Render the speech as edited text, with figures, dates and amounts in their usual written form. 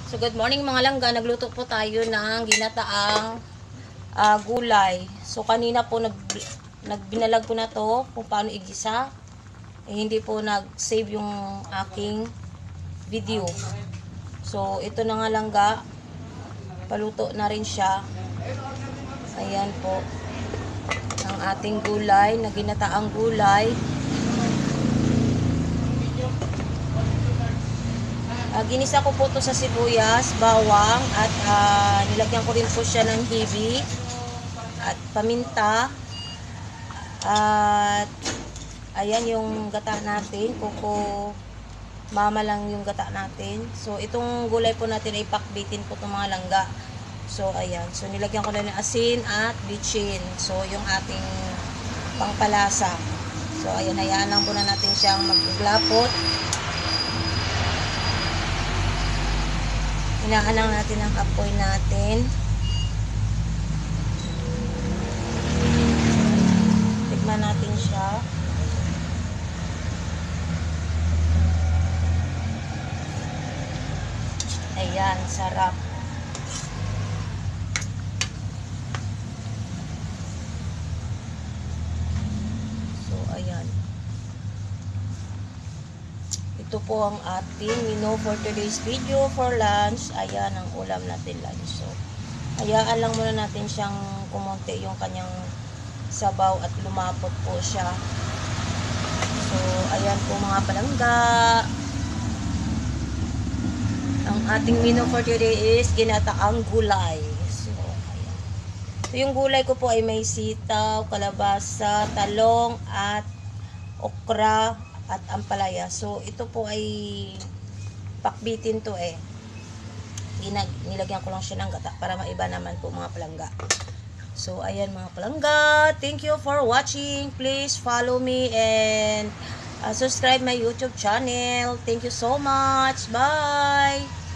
So good morning mga langga, nagluto po tayo ng ginataang gulay. So kanina po nagbinalag ko na to kung paano igisa. Hindi po nag-save yung aking video. So ito na nga langga, paluto na rin siya. Ayan po ang ating gulay na ginataang gulay. Ginisa ko po to sa sibuyas, bawang, at nilagyan ko rin po siya ng hibi at paminta. At ayan yung gata natin, kuko mama lang yung gata natin. So itong gulay po natin ay pakbitin po itong mga langga. So ayan, so nilagyan ko na ng asin at bitchin. So yung ating pangpalasa. So ayan, hayaan lang po na natin siyang magglapot. Hinaan lang natin ang apoy natin. Tikman natin siya. Ayan, sarap. So, ayan. Ito po ang ating menu for today's video for lunch. Ayan ang ulam natin lunch. So, hayaan lang muna natin siyang kumonte yung kanyang sabaw at lumapot po siya. So, ayan po mga palangga. Ang ating menu for today is ginataang gulay. So, ayan. So, yung gulay ko po ay may sitaw, kalabasa, talong, at okra, at ampalaya. So, ito po ay pakbitin to eh. Nilagyan ko lang siya ng gata para maiba naman po mga palangga. So, ayan mga palangga. Thank you for watching. Please follow me and subscribe my YouTube channel. Thank you so much. Bye!